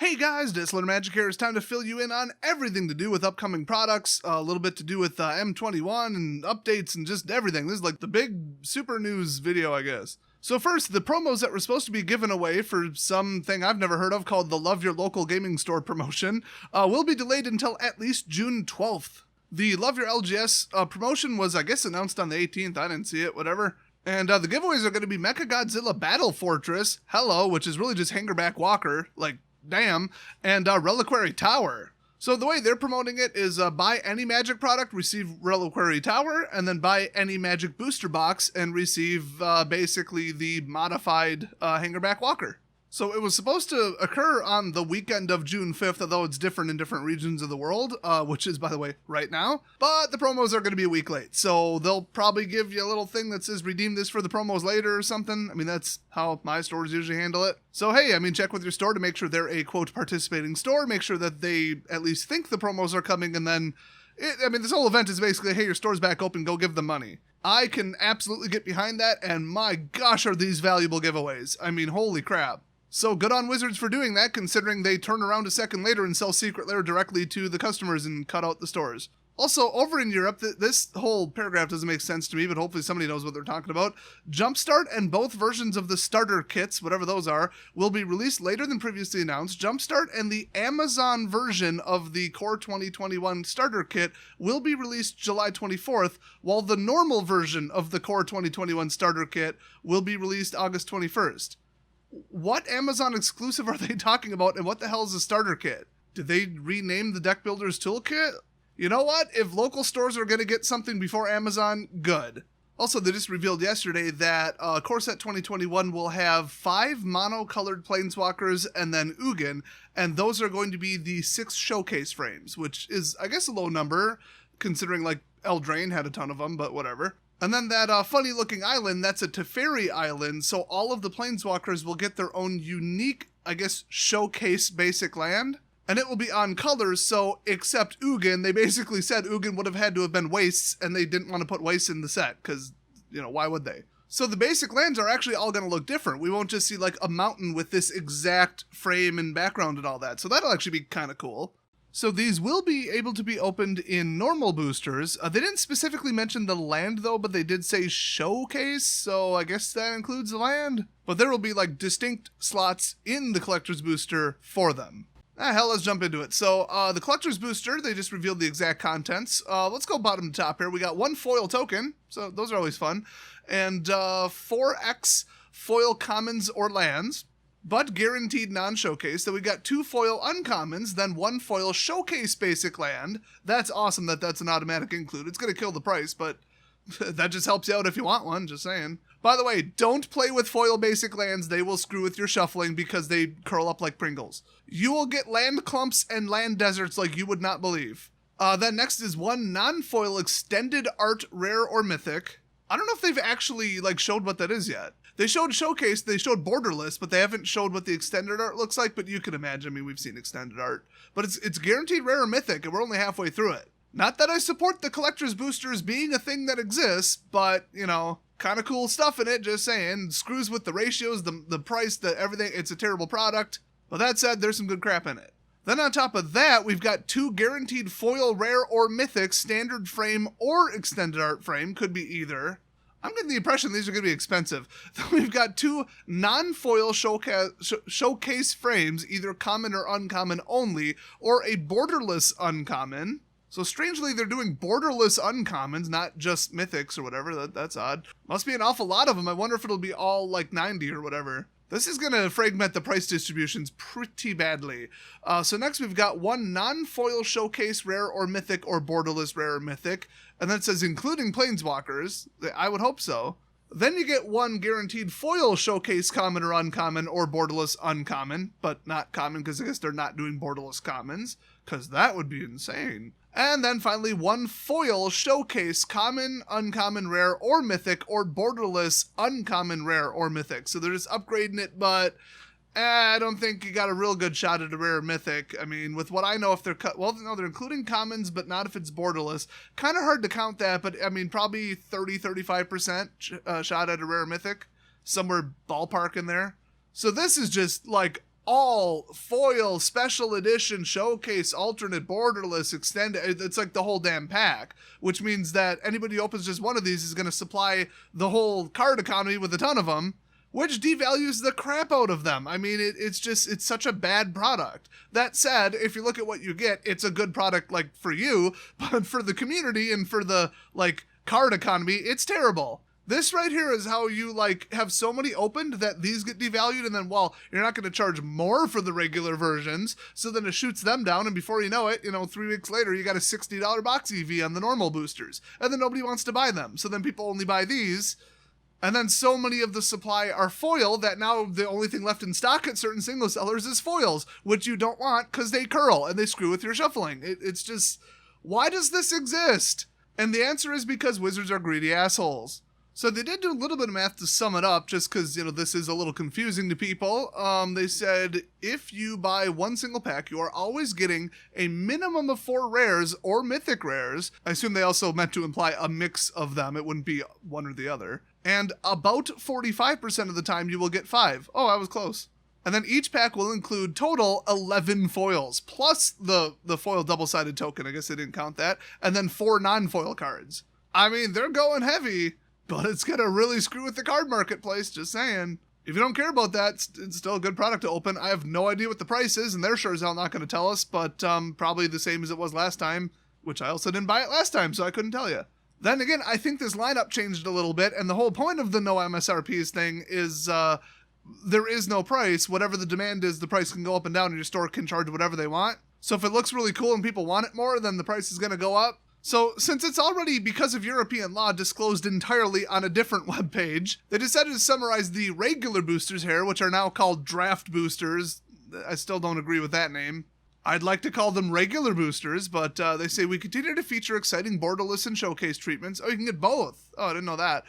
Hey guys, Disler Magic here. It's time to fill you in on everything to do with upcoming products, a little bit to do with M21 and updates and just everything. This is like the big super news video, I guess. So first, the promos that were supposed to be given away for something I've never heard of called the Love Your Local Gaming Store promotion will be delayed until at least June 12th. The Love Your LGS promotion was, I guess, announced on the 18th. I didn't see it, whatever. And the giveaways are going to be Mechagodzilla Battle Fortress, Hello, which is really just Hangerback Walker, like, damn, and Reliquary Tower. So the way they're promoting it is buy any Magic product, receive Reliquary Tower, and then buy any Magic booster box and receive basically the modified Hangerback Walker. So it was supposed to occur on the weekend of June 5th, although it's different in different regions of the world, which is, by the way, right now. But the promos are going to be a week late, so they'll probably give you a little thing that says redeem this for the promos later or something. I mean, that's how my stores usually handle it. So hey, I mean, check with your store to make sure they're a, quote, participating store. Make sure that they at least think the promos are coming, and then, this whole event is basically, hey, your store's back open, go give them money. I can absolutely get behind that, and my gosh, are these valuable giveaways. I mean, holy crap. So good on Wizards for doing that, considering they turn around a second later and sell Secret Lair directly to the customers and cut out the stores. Also, over in Europe, this whole paragraph doesn't make sense to me, but hopefully somebody knows what they're talking about. Jumpstart and both versions of the starter kits, whatever those are, will be released later than previously announced. Jumpstart and the Amazon version of the Core 2021 starter kit will be released July 24th, while the normal version of the Core 2021 starter kit will be released August 21st. What Amazon exclusive are they talking about, and what the hell is a starter kit? Did they rename the Deck Builder's Toolkit? You know what? If local stores are going to get something before Amazon, good. Also, they just revealed yesterday that Core Set 2021 will have 5 mono-colored Planeswalkers and then Ugin, and those are going to be the 6 showcase frames, which is, I guess, a low number, considering, like, Eldraine had a ton of them, but whatever. And then that funny-looking island, that's a Teferi island, so all of the Planeswalkers will get their own unique, I guess, showcase basic land. And it will be on colors, so except Ugin, they basically said Ugin would have had to have been wastes, and they didn't want to put wastes in the set, because, why would they? So the basic lands are actually all going to look different. We won't just see, like, a mountain with this exact frame and background and all that, so that'll actually be kind of cool. So these will be able to be opened in normal boosters. They didn't specifically mention the land, though, but they did say showcase, so I guess that includes the land. But there will be, like, distinct slots in the collector's booster for them. Hell, let's jump into it. So, the collector's booster, they just revealed the exact contents. Let's go bottom to top here. We got 1 foil token, so those are always fun, and 4x foil commons or lands, but guaranteed non-showcase. Then we got 2 foil uncommons, then 1 foil showcase basic land. That's awesome that that's an automatic include. It's going to kill the price, but that just helps you out if you want one, just saying. By the way, don't play with foil basic lands. They will screw with your shuffling because they curl up like Pringles. You will get land clumps and land deserts like you would not believe. Then next is 1 non-foil extended art rare or mythic. I don't know if they've actually showed what that is yet. They showed showcase, they showed borderless, but they haven't showed what the extended art looks like, but you can imagine. I mean, we've seen extended art. But it's guaranteed rare or mythic, and we're only halfway through it. Not that I support the collector's boosters being a thing that exists, but, kind of cool stuff in it, just saying. Screws with the ratios, the price, the everything. It's a terrible product. But that said, there's some good crap in it. Then on top of that, we've got 2 guaranteed foil rare or mythic standard frame or extended art frame. Could be either. I'm getting the impression these are going to be expensive. Then we've got 2 non-foil showcase frames, either common or uncommon only, or a borderless uncommon. So strangely, they're doing borderless uncommons, not just mythics or whatever. That's odd. Must be an awful lot of them. I wonder if it'll be all 90 or whatever. This is going to fragment the price distributions pretty badly. So next we've got 1 non-foil showcase rare or mythic or borderless rare or mythic. And then it says including Planeswalkers. I would hope so. Then you get 1 guaranteed foil showcase common or uncommon or borderless uncommon. But not common because I guess they're not doing borderless commons. Because that would be insane. And then finally 1 foil showcase common, uncommon, rare, or mythic, or borderless uncommon, rare, or mythic. So they're just upgrading it, but I don't think you got a real good shot at a rare mythic. I mean, with what I know, if they're they're including commons, but not if it's borderless. Kind of hard to count that, but I mean, probably 30-35% shot at a rare mythic. Somewhere ballpark in there. So this is just all foil, special edition, showcase, alternate, borderless, extended. It's like the whole damn pack, which means that anybody who opens just one of these is going to supply the whole card economy with a ton of them, which devalues the crap out of them. I mean, it's such a bad product. That said, if you look at what you get, it's a good product, like, for you, but for the community and for the, like, card economy, it's terrible. This right here is how you, like, have so many opened that these get devalued, and then, well, you're not going to charge more for the regular versions, so then it shoots them down, and before you know it, 3 weeks later, you got a $60 box EV on the normal boosters, and then nobody wants to buy them, so then people only buy these, and then so many of the supply are foil that now the only thing left in stock at certain single sellers is foils, which you don't want because they curl, and they screw with your shuffling. It's just, why does this exist? And the answer is because wizards are greedy assholes. So they did do a little bit of math to sum it up, just because, this is a little confusing to people. They said, if you buy one single pack, you are always getting a minimum of 4 rares or mythic rares. I assume they also meant to imply a mix of them. It wouldn't be one or the other. And about 45% of the time, you will get 5. Oh, I was close. And then each pack will include total 11 foils, plus the foil double-sided token. I guess they didn't count that. And then 4 non-foil cards. I mean, they're going heavy. But it's going to really screw with the card marketplace, just saying. If you don't care about that, it's still a good product to open. I have no idea what the price is, and they're sure as hell not going to tell us, but probably the same as it was last time, which I also didn't buy it last time, so I couldn't tell you. Then again, I think this lineup changed a little bit, and the whole point of the no MSRPs thing is there is no price. Whatever the demand is, the price can go up and down, and your store can charge whatever they want. So if it looks really cool and people want it more, then the price is going to go up. So, since it's already, because of European law, disclosed entirely on a different webpage, they decided to summarize the regular boosters here, which are now called draft boosters. I still don't agree with that name. I'd like to call them regular boosters, but they say we continue to feature exciting borderless and showcase treatments. Oh, you can get both. Oh, I didn't know that.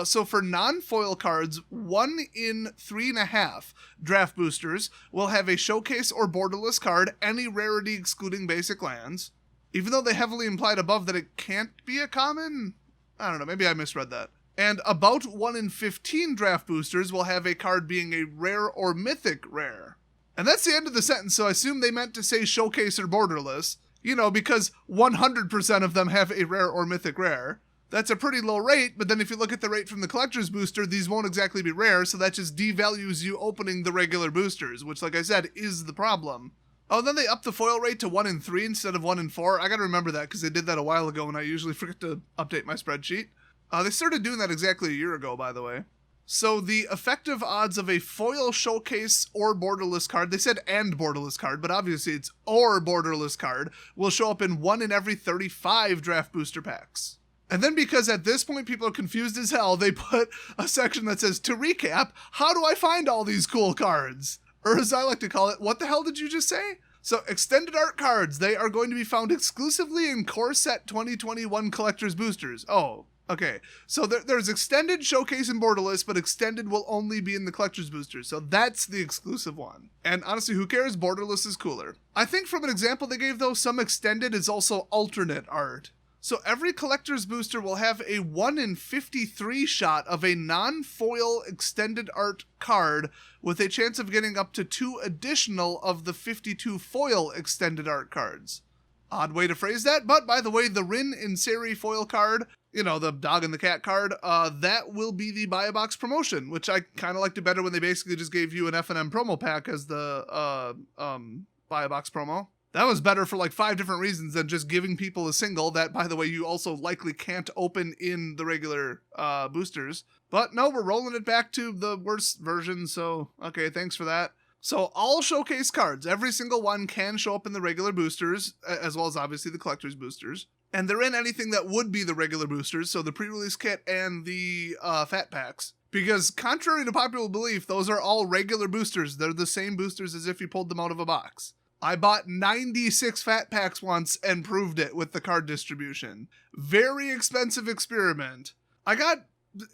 So for non-foil cards, 1 in 3.5 draft boosters will have a showcase or borderless card, any rarity excluding basic lands. Even though they heavily implied above that it can't be a common? I don't know, maybe I misread that. And about 1 in 15 draft boosters will have a card being a rare or mythic rare. And that's the end of the sentence, so I assume they meant to say showcase or borderless, because 100% of them have a rare or mythic rare. That's a pretty low rate, but then if you look at the rate from the collector's booster, these won't exactly be rare, so that just devalues you opening the regular boosters, which, like I said, is the problem. Oh, then they upped the foil rate to 1 in 3 instead of 1 in 4. I gotta remember that because they did that a while ago and I usually forget to update my spreadsheet. They started doing that exactly a year ago, by the way. So the effective odds of a foil showcase or borderless card, they said and borderless card, but obviously it's or borderless card, will show up in 1 in every 35 draft booster packs. And then because at this point people are confused as hell, they put a section that says, to recap, how do I find all these cool cards? Or as I like to call it, what the hell did you just say? So extended art cards, they are going to be found exclusively in Core Set 2021 Collector's Boosters. Oh, okay. So there's extended, showcase, and borderless, but extended will only be in the Collector's Boosters. So that's the exclusive one. And honestly, who cares? Borderless is cooler. I think from an example they gave though, some extended is also alternate art. So every collector's booster will have a 1 in 53 shot of a non-foil extended art card with a chance of getting up to 2 additional of the 52 foil extended art cards. Odd way to phrase that, but by the way, the Rin Cirie foil card, the dog and the cat card, that will be the buy a box promotion, which I kind of liked it better when they basically just gave you an F&M promo pack as the buy a box promo. That was better for like 5 different reasons than just giving people a single that, by the way, you also likely can't open in the regular boosters. But no, we're rolling it back to the worst version, so okay, thanks for that. So all showcase cards, every single one can show up in the regular boosters, as well as obviously the collector's boosters. And they're in anything that would be the regular boosters, so the pre-release kit and the fat packs. Because contrary to popular belief, those are all regular boosters. They're the same boosters as if you pulled them out of a box. I bought 96 fat packs once and proved it with the card distribution. Very expensive experiment. I got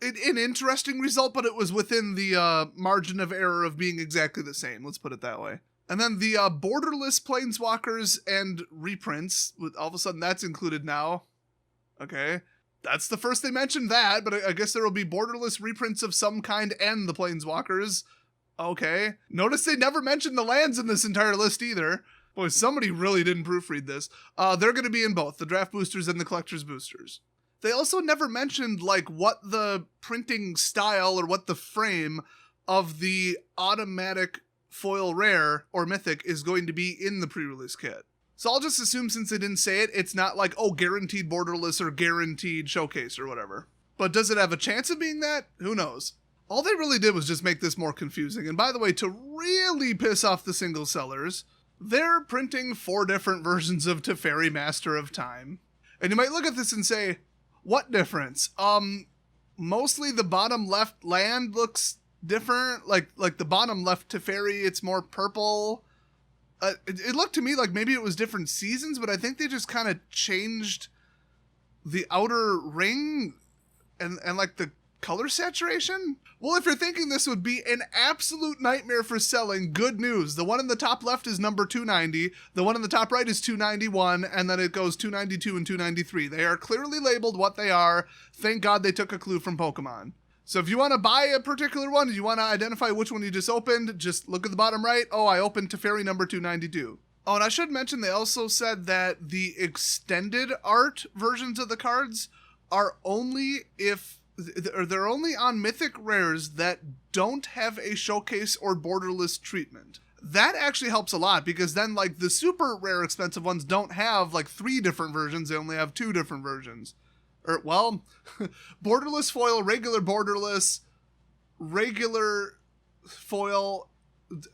an interesting result, but it was within the margin of error of being exactly the same. Let's put it that way. And then the borderless Planeswalkers and reprints, all of a sudden that's included now. Okay. That's the first they mentioned that, but I guess there will be borderless reprints of some kind and the Planeswalkers. Okay. Notice they never mentioned the lands in this entire list either. Boy, somebody really didn't proofread this. They're going to be in both the draft boosters and the collector's boosters. They also never mentioned like what the printing style or what the frame of the automatic foil rare or mythic is going to be in the pre-release kit. So I'll just assume since they didn't say it, it's not like, oh, guaranteed borderless or guaranteed showcase or whatever. But does it have a chance of being that? Who knows? All they really did was just make this more confusing. And by the way, to really piss off the single sellers, they're printing 4 different versions of Teferi Master of Time. And you might look at this and say, what difference? Mostly the bottom left land looks different. Like the bottom left Teferi, it's more purple. It looked to me like maybe it was different seasons, but I think they just kind of changed the outer ring and like the color saturation. Well, if you're thinking this would be an absolute nightmare for selling, good news. The one in the top left is number 290. The one in the top right is 291, and then it goes 292 and 293. They are clearly labeled what they are. Thank God they took a clue from Pokemon. So if you want to buy a particular one, you want to identify which one you just opened, just look at the bottom right. Oh, I opened Teferi number 292. Oh, and I should mention they also said that the extended art versions of the cards are only they're only on mythic rares that don't have a showcase or borderless treatment. That actually helps a lot because then like the super rare expensive ones don't have like 3 different versions. They only have 2 different versions. Or, well, borderless foil, regular borderless, regular foil.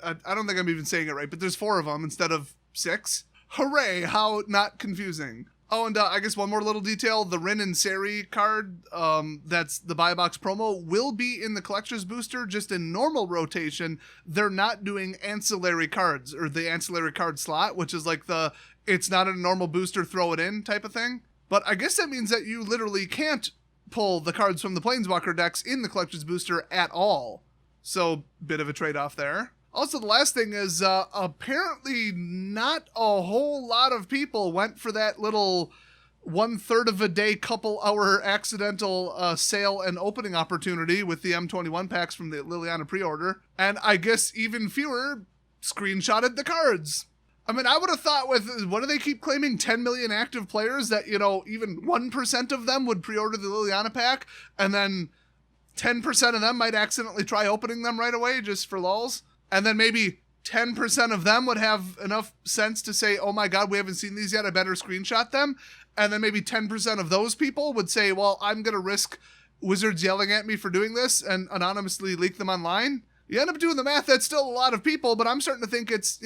I don't think I'm even saying it right, but there's 4 of them instead of 6. Hooray, how not confusing. Oh, and I guess one more little detail. The Rin Cirie card, that's the buy box promo, will be in the collector's booster, just in normal rotation. They're not doing ancillary cards, or the ancillary card slot, which is like the, it's not a normal booster, throw it in type of thing. But I guess that means that you literally can't pull the cards from the Planeswalker decks in the collector's booster at all. So, bit of a trade-off there. Also, the last thing is, apparently not a whole lot of people went for that little 1/3 of a day, couple hour accidental sale and opening opportunity with the M21 packs from the Liliana pre-order. And I guess even fewer screenshotted the cards. I mean, I would have thought with, what do they keep claiming, 10 million active players, that, you know, even 1% of them would pre-order the Liliana pack, and then 10% of them might accidentally try opening them right away just for lulz. And then maybe 10% of them would have enough sense to say, oh my God, we haven't seen these yet, I better screenshot them. And then maybe 10% of those people would say, well, I'm going to risk Wizards yelling at me for doing this and anonymously leak them online. You end up doing the math, that's still a lot of people, but I'm starting to think it's,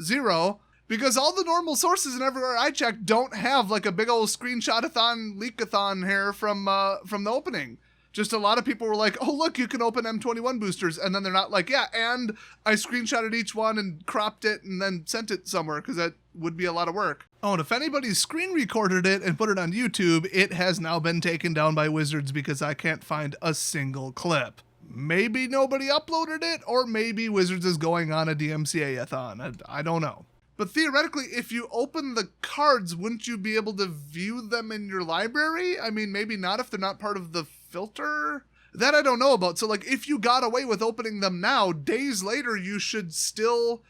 0, because all the normal sources and everywhere I check don't have like a big old screenshot-a-thon, leak-a-thon here from the opening. Just a lot of people were like, oh, look, you can open M21 boosters. And then they're not like, yeah, and I screenshotted each one and cropped it and then sent it somewhere because that would be a lot of work. Oh, and if anybody's screen recorded it and put it on YouTube, it has now been taken down by Wizards because I can't find a single clip. Maybe nobody uploaded it, or maybe Wizards is going on a DMCA-a-thon. I don't know. But theoretically, if you open the cards, wouldn't you be able to view them in your library? I mean, maybe not if they're not part of the filter? That I don't know about. So, like, if you got away with opening them now, days later, you should still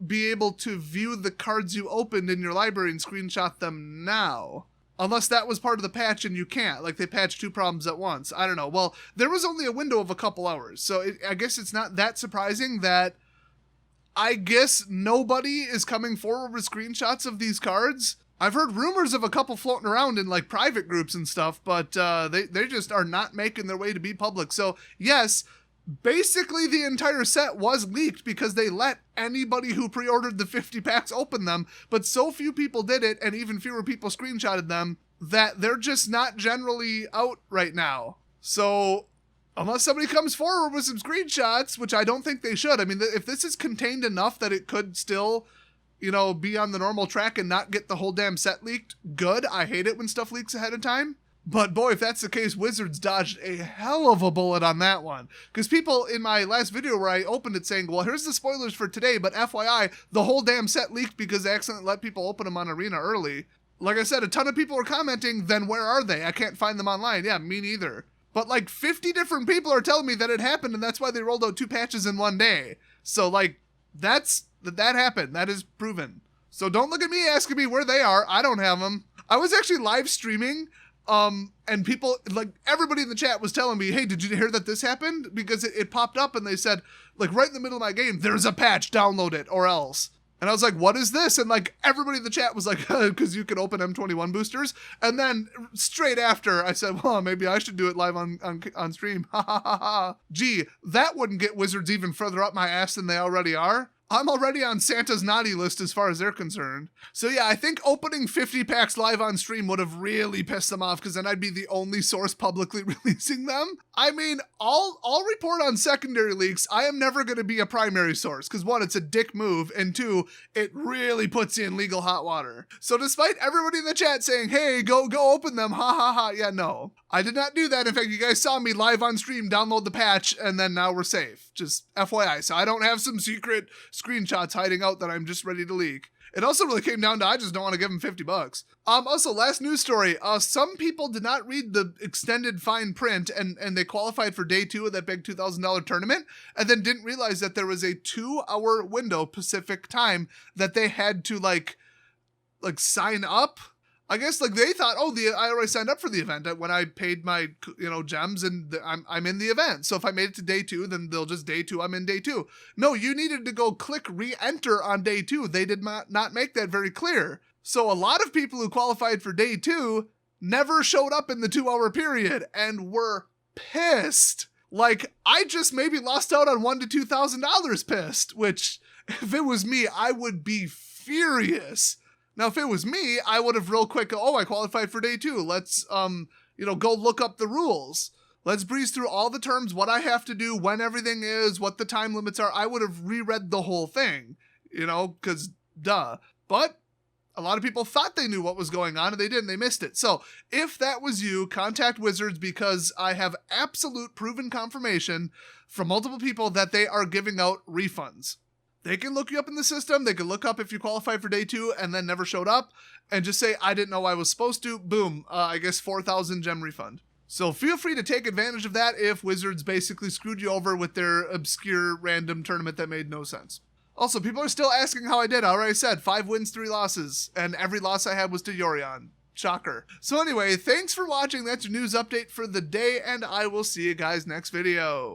be able to view the cards you opened in your library and screenshot them now. Unless that was part of the patch and you can't. Like, they patched 2 problems at once. I don't know. Well, there was only a window of a couple hours. So I guess it's not that surprising that I guess nobody is coming forward with screenshots of these cards. I've heard rumors of a couple floating around in like private groups and stuff, but they just are not making their way to be public. So yes, basically the entire set was leaked because they let anybody who pre-ordered the 50 packs open them, but so few people did it and even fewer people screenshotted them that they're just not generally out right now. So unless somebody comes forward with some screenshots, which I don't think they should. I mean, if this is contained enough that it could still, be on the normal track and not get the whole damn set leaked, good. I hate it when stuff leaks ahead of time. But boy, if that's the case, Wizards dodged a hell of a bullet on that one. Because people in my last video where I opened it saying, well, here's the spoilers for today, but FYI, the whole damn set leaked because they accidentally let people open them on Arena early. Like I said, a ton of people were commenting, then where are they? I can't find them online. Yeah, me neither. But like 50 different people are telling me that it happened, and that's why they rolled out 2 patches in one day. So like, that happened. That is proven. So don't look at me asking me where they are. I don't have them. I was actually live streaming, and people, like everybody in the chat was telling me, hey, did you hear that this happened? Because it popped up and they said, like right in the middle of my game, there's a patch, download it or else. And I was like, what is this? And like everybody in the chat was like, because you can open M21 boosters. And then straight after I said, well, maybe I should do it live on stream. Ha ha ha ha. Gee, that wouldn't get Wizards even further up my ass than they already are. I'm already on Santa's naughty list as far as they're concerned. So yeah, I think opening 50 packs live on stream would have really pissed them off, because then I'd be the only source publicly releasing them. I mean, I'll report on secondary leaks. I am never going to be a primary source, because 1, it's a dick move, and 2, it really puts you in legal hot water. So despite everybody in the chat saying, hey, go open them, ha ha ha, yeah, no. I did not do that. In fact, you guys saw me live on stream download the patch, and then now we're safe. Just FYI. So I don't have some secret screenshots hiding out that I'm just ready to leak. It also really came down to I just don't want to give them $50. Also, last news story. Some people did not read the extended fine print, and they qualified for day 2 of that big $2,000 tournament, and then didn't realize that there was a 2-hour window Pacific time that they had to like sign up. I guess like they thought, oh, I already signed up for the event when I paid my gems, and I'm in the event. So if I made it to day 2, then they'll just day 2. I'm in day 2. No, you needed to go click re-enter on day 2. They did not make that very clear. So a lot of people who qualified for day 2 never showed up in the 2-hour period and were pissed. Like I just maybe lost out on $1,000 to $2,000 pissed. Which if it was me, I would be furious. Now, if it was me, I would have real quick, I qualified for day 2. Let's, go look up the rules. Let's breeze through all the terms, what I have to do, when everything is, what the time limits are. I would have reread the whole thing, because duh. But a lot of people thought they knew what was going on, and they didn't. They missed it. So if that was you, contact Wizards, because I have absolute proven confirmation from multiple people that they are giving out refunds. They can look you up in the system. They can look up if you qualified for day 2 and then never showed up, and just say, I didn't know I was supposed to. Boom. I guess 4,000 gem refund. So feel free to take advantage of that if Wizards basically screwed you over with their obscure random tournament that made no sense. Also, people are still asking how I did. I already said 5 wins, 3 losses, and every loss I had was to Yorion. Shocker. So anyway, thanks for watching. That's your news update for the day, and I will see you guys next video.